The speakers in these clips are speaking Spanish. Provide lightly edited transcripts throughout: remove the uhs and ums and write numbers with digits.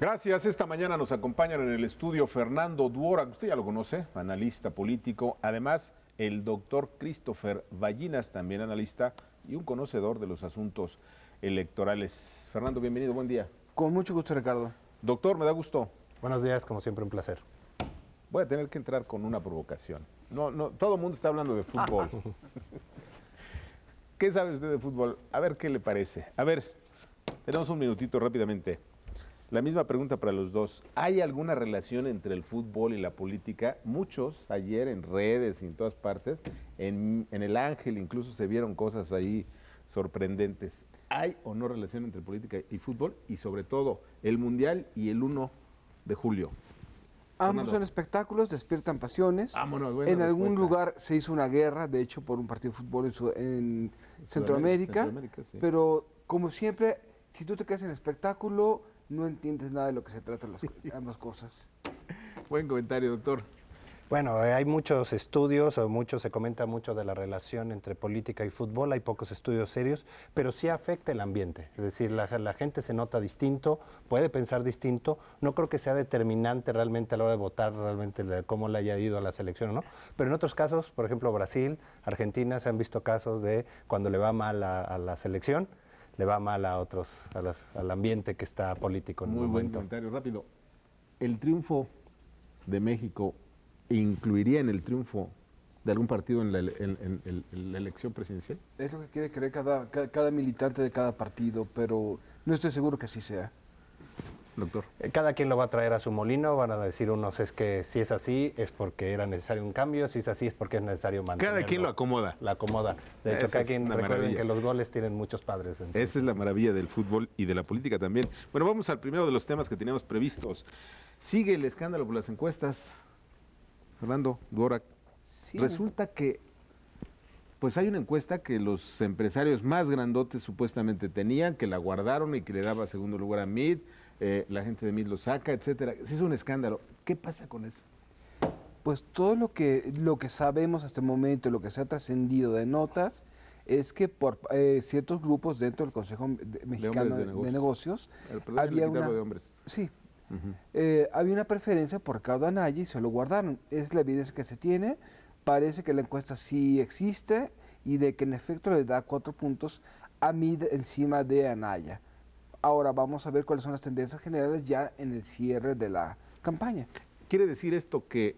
Gracias. Esta mañana nos acompañan en el estudio Fernando Dvorak, usted ya lo conoce, analista político. Además, el doctor Christopher Ballinas, también analista y un conocedor de los asuntos electorales. Fernando, bienvenido, buen día. Con mucho gusto, Ricardo. Doctor, me da gusto. Buenos días, como siempre, un placer. Voy a tener que entrar con una provocación. No, todo el mundo está hablando de fútbol. ¿Qué sabe usted de fútbol? A ver qué le parece. A ver, tenemos un minutito rápidamente. La misma pregunta para los dos. ¿Hay alguna relación entre el fútbol y la política? Muchos ayer en redes y en todas partes, en el Ángel incluso se vieron cosas ahí sorprendentes. ¿Hay o no relación entre política y fútbol? Y sobre todo, el Mundial y el 1 de julio. Ambos son espectáculos, despiertan pasiones. Vámonos, en algún lugar se hizo una guerra, de hecho, por un partido de fútbol en Centroamérica. Sí. Pero, como siempre, si tú te quedas en el espectáculo, no entiendes nada de lo que se tratan ambas cosas. Buen comentario, doctor. Bueno, hay muchos estudios, se comenta mucho de la relación entre política y fútbol, hay pocos estudios serios, pero sí afecta el ambiente, es decir, la gente se nota distinto, puede pensar distinto, no creo que sea determinante realmente a la hora de votar realmente cómo le haya ido a la selección o no, pero en otros casos, por ejemplo Brasil, Argentina, se han visto casos de cuando le va mal a la selección, le va mal a otros, al ambiente que está político en el momento. Muy buen comentario, rápido. El triunfo de México incluiría en el triunfo de algún partido en la elección presidencial? Es lo que quiere creer cada militante de cada partido, pero no estoy seguro que así sea. Doctor. Cada quien lo va a traer a su molino, van a decir unos es que si es así es porque era necesario un cambio, si es así es porque es necesario mantenerlo. Cada quien lo acomoda. La acomoda. De hecho, cada quien recuerden que los goles tienen muchos padres. Entonces. Esa es la maravilla del fútbol y de la política también. Bueno, vamos al primero de los temas que teníamos previstos. Sigue el escándalo por las encuestas. Fernando Dvorak. Sí. Resulta que pues hay una encuesta que los empresarios más grandotes supuestamente tenían, que la guardaron y que le daba segundo lugar a Meade. La gente de Meade lo saca, etcétera. Es un escándalo. ¿Qué pasa con eso? Pues todo lo que sabemos hasta el momento, lo que se ha trascendido de notas, es que por ciertos grupos dentro del Consejo Mexicano de Negocios había una... de hombres. Sí. Había una preferencia por Ricardo Anaya y se lo guardaron. Es la evidencia que se tiene. Parece que la encuesta sí existe y de que en efecto le da 4 puntos a Meade encima de Anaya. Ahora vamos a ver cuáles son las tendencias generales ya en el cierre de la campaña. ¿Quiere decir esto que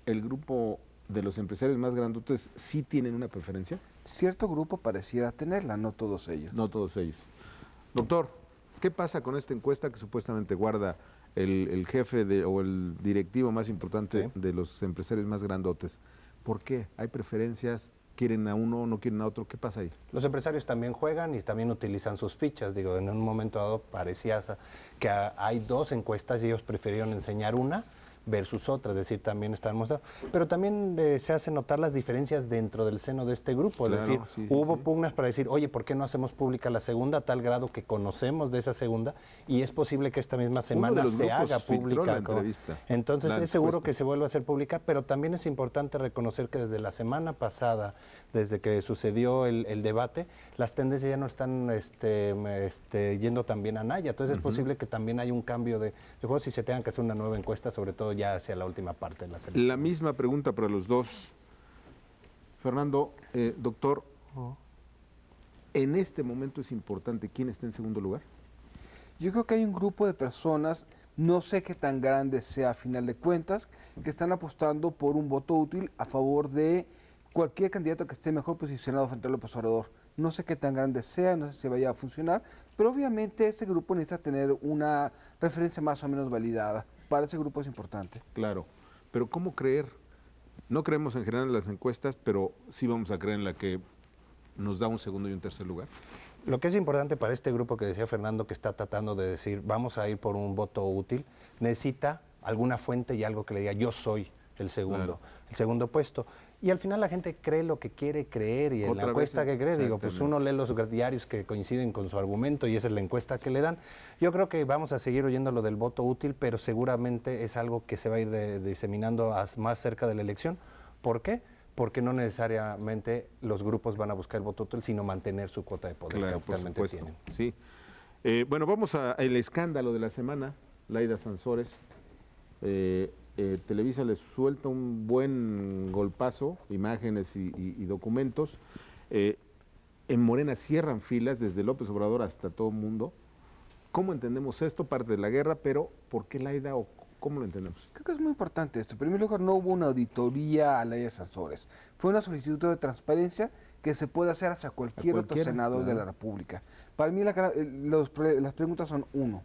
el grupo de los empresarios más grandotes sí tienen una preferencia? Cierto grupo pareciera tenerla, no todos ellos. No todos ellos. Doctor, ¿qué pasa con esta encuesta que supuestamente guarda el jefe o el directivo más importante de los empresarios más grandotes? ¿Por qué? ¿Hay preferencias? ¿Quieren a uno, no quieren a otro? ¿Qué pasa ahí? Los empresarios también juegan y también utilizan sus fichas. Digo, en un momento dado parecía que hay 2 encuestas y ellos prefirieron enseñar una versus otra, es decir, también están mostrando. Pero también se hacen notar las diferencias dentro del seno de este grupo, es decir, hubo pugnas para decir, oye, ¿por qué no hacemos pública la segunda a tal grado que conocemos de esa segunda? Y es posible que esta misma semana se haga pública. Entonces es seguro que se vuelva a hacer pública, pero también es importante reconocer que desde la semana pasada, desde que sucedió el debate, las tendencias ya no están yendo también a Anaya. Entonces es posible que también haya un cambio de juego si se tengan que hacer una nueva encuesta, sobre todo ya hacia la última parte de la selección. La misma pregunta para los dos. Fernando, doctor, ¿en este momento es importante quién está en segundo lugar? Yo creo que hay un grupo de personas, no sé qué tan grande sea a final de cuentas, que están apostando por un voto útil a favor de cualquier candidato que esté mejor posicionado frente al López Obrador. No sé qué tan grande sea, no sé si vaya a funcionar, pero obviamente ese grupo necesita tener una referencia más o menos validada. Para ese grupo es importante. Claro, pero ¿cómo creer? No creemos en general en las encuestas, pero sí vamos a creer en la que nos da un segundo y un tercer lugar. Lo que es importante para este grupo que decía Fernando, que está tratando de decir, vamos a ir por un voto útil, necesita alguna fuente y algo que le diga, yo soy el segundo puesto. Y al final la gente cree lo que quiere creer y en la encuesta que cree, digo, pues uno lee los diarios que coinciden con su argumento y esa es la encuesta que le dan. Yo creo que vamos a seguir oyendo lo del voto útil, pero seguramente es algo que se va a ir diseminando más cerca de la elección. ¿Por qué? Porque no necesariamente los grupos van a buscar el voto útil, sino mantener su cuota de poder que actualmente tienen. Sí. Bueno, vamos al escándalo de la semana. Laida Sansores. Televisa les suelta un buen golpazo, imágenes y documentos. En Morena cierran filas desde López Obrador hasta todo el mundo. ¿Cómo entendemos esto? Parte de la guerra, pero ¿por qué Laida o cómo lo entendemos? Creo que es muy importante esto. En primer lugar, no hubo una auditoría a Laida Sansores. Fue una solicitud de transparencia que se puede hacer hacia cualquier otro senador de la República. Para mí las preguntas son: uno,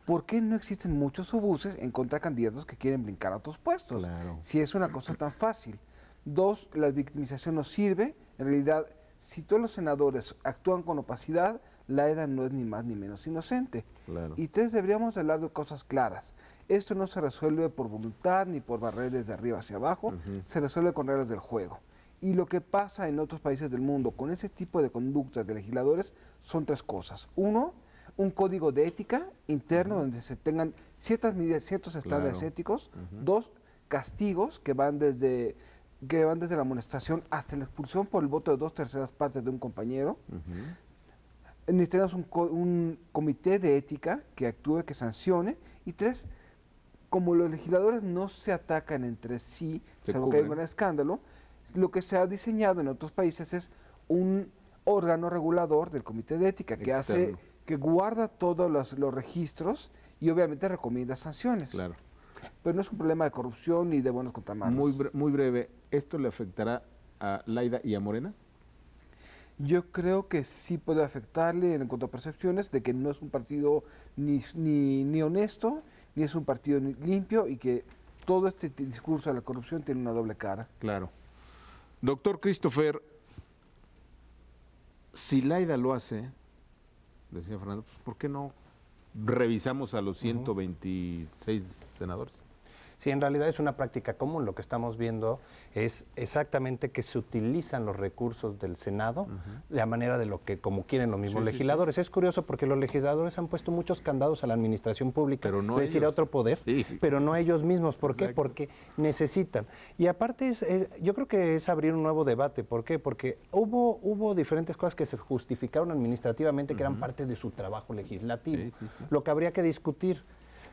¿por qué no existen muchos obuses en contra de candidatos que quieren brincar a otros puestos? Claro. Si es una cosa tan fácil. Dos, la victimización no sirve. En realidad, si todos los senadores actúan con opacidad, Laida no es ni más ni menos inocente. Claro. Y tres, deberíamos hablar de cosas claras. Esto no se resuelve por voluntad ni por barrer desde arriba hacia abajo, se resuelve con reglas del juego. Y lo que pasa en otros países del mundo con ese tipo de conductas de legisladores son tres cosas. Uno, un código de ética interno donde se tengan ciertas medidas, ciertos estándares éticos. Dos, castigos que van desde la amonestación hasta la expulsión por el voto de 2/3 partes de un compañero. Necesitamos un comité de ética que actúe, que sancione. Y tres, como los legisladores no se atacan entre sí, salvo que hay un gran escándalo, lo que se ha diseñado en otros países es un órgano regulador del comité de ética que guarda todos los registros y obviamente recomienda sanciones. Claro. Pero no es un problema de corrupción ni de buenos contra malos. Muy breve, ¿esto le afectará a Laida y a Morena? Yo creo que sí puede afectarle en cuanto a percepciones de que no es un partido ni honesto, ni es un partido limpio, y que todo este discurso de la corrupción tiene una doble cara. Claro. Doctor Christopher, si Laida lo hace, decía Fernando, pues ¿por qué no revisamos a los 126 senadores? Sí, en realidad es una práctica común. Lo que estamos viendo es exactamente que se utilizan los recursos del Senado de la manera de lo que, como quieren los mismos legisladores. Sí. Es curioso porque los legisladores han puesto muchos candados a la administración pública, pero no es decir, a otro poder, pero no ellos mismos. ¿Por qué? Porque necesitan. Y aparte, yo creo que es abrir un nuevo debate. ¿Por qué? Porque hubo diferentes cosas que se justificaron administrativamente que eran parte de su trabajo legislativo. Lo que habría que discutir.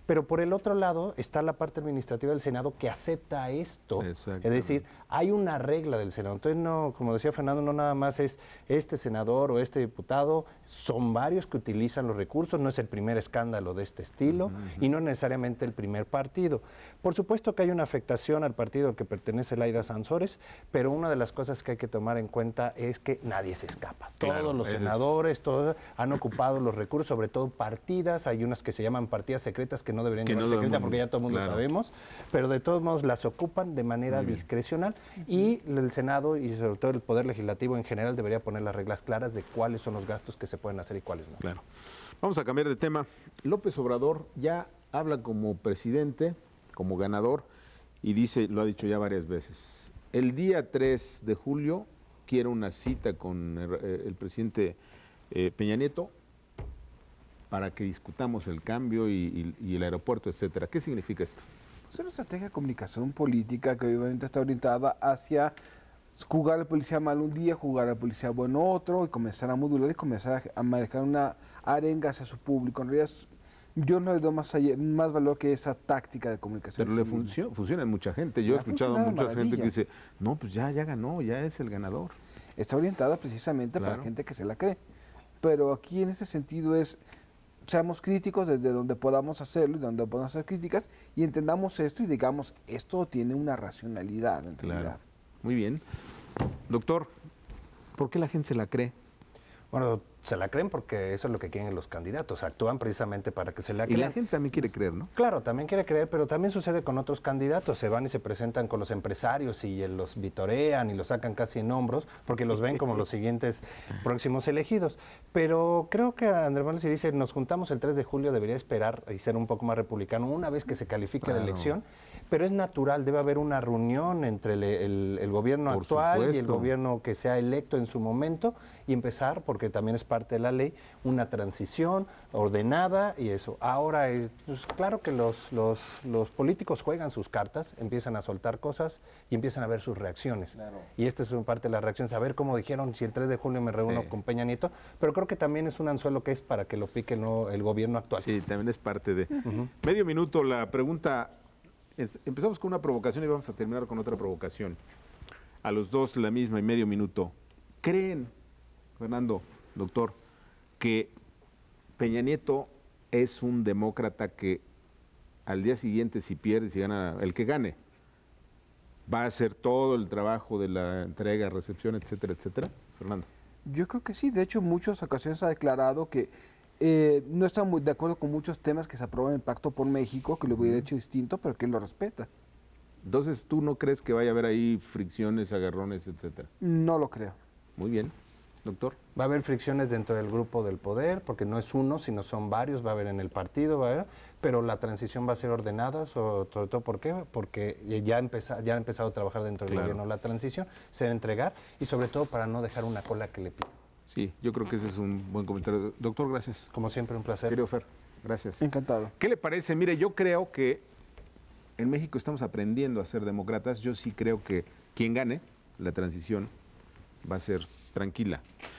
Pero por el otro lado está la parte administrativa del Senado que acepta esto. Es decir, hay una regla del Senado. Entonces, no, como decía Fernando, no nada más es este senador o este diputado, son varios que utilizan los recursos, no es el primer escándalo de este estilo y no necesariamente el primer partido. Por supuesto que hay una afectación al partido al que pertenece Laida Sansores, pero una de las cosas que hay que tomar en cuenta es que nadie se escapa. Todos los senadores, todos han ocupado los recursos, sobre todo partidas, hay unas que se llaman partidas secretas que no deberían llevar secreta porque ya todo el mundo lo sabemos, pero de todos modos las ocupan de manera discrecional y el Senado y sobre todo el Poder Legislativo en general debería poner las reglas claras de cuáles son los gastos que se pueden hacer y cuáles no. Claro. Vamos a cambiar de tema. López Obrador ya habla como presidente, como ganador, y dice, lo ha dicho ya varias veces, el día 3 de julio quiere una cita con el presidente Peña Nieto para que discutamos el cambio y el aeropuerto, etcétera. ¿Qué significa esto? Es una estrategia de comunicación política que obviamente está orientada hacia jugar al policía malo un día, jugar al policía bueno otro, y comenzar a modular y comenzar a manejar una arenga hacia su público. En realidad, yo no le doy más valor que esa táctica de comunicación. Pero funciona en mucha gente. Yo he escuchado a mucha gente que dice, no, pues ya ganó, ya es el ganador. Está orientada precisamente para gente que se la cree. Pero aquí en ese sentido seamos críticos desde donde podamos hacerlo y donde podamos hacer críticas y entendamos esto y digamos, esto tiene una racionalidad en realidad. Muy bien. Doctor, ¿por qué la gente se la cree? Bueno, se la creen porque eso es lo que quieren los candidatos, actúan precisamente para que se la crean. Y la gente también quiere creer, ¿no? Claro, también quiere creer, pero también sucede con otros candidatos, se van y se presentan con los empresarios y los vitorean y los sacan casi en hombros porque los ven como los siguientes próximos elegidos. Pero creo que Andrés Manuel, si dice, nos juntamos el 3 de julio, debería esperar y ser un poco más republicano una vez que se califique la elección. Pero es natural, debe haber una reunión entre el gobierno actual y el gobierno que sea electo en su momento y empezar, porque también es parte de la ley, una transición ordenada y eso. Ahora, pues, claro que los políticos juegan sus cartas, empiezan a soltar cosas y empiezan a ver sus reacciones. Claro. Y esta es una parte de la reacción, saber cómo dijeron, si el 3 de julio me reúno Sí. con Peña Nieto, pero creo que también es un anzuelo que es para que lo pique el gobierno actual. Sí, también es parte de... Medio minuto, la pregunta es, empezamos con una provocación y vamos a terminar con otra provocación. A los dos la misma y medio minuto. ¿Creen, Fernando, doctor, que Peña Nieto es un demócrata que al día siguiente, si pierde, si gana, el que gane, va a hacer todo el trabajo de la entrega, recepción, etcétera, etcétera? Fernando. Yo creo que sí, de hecho en muchas ocasiones ha declarado que no está muy de acuerdo con muchos temas que se aprueban en el Pacto por México, que lo hubiera hecho distinto, pero que él lo respeta. Entonces, ¿tú no crees que vaya a haber ahí fricciones, agarrones, etcétera? No lo creo. Muy bien, doctor. Va a haber fricciones dentro del grupo del poder, porque no es uno, sino son varios, va a haber en el partido, va a haber, pero la transición va a ser ordenada, sobre todo ¿por qué? Porque ya han empezado a trabajar dentro del Claro. gobierno la transición, se va a entregar, y sobre todo para no dejar una cola que le pise. Sí, yo creo que ese es un buen comentario. Doctor, gracias. Como siempre, un placer. Querido Fer, gracias. Encantado. ¿Qué le parece? Mire, yo creo que en México estamos aprendiendo a ser demócratas. Yo sí creo que quien gane la transición va a ser tranquila.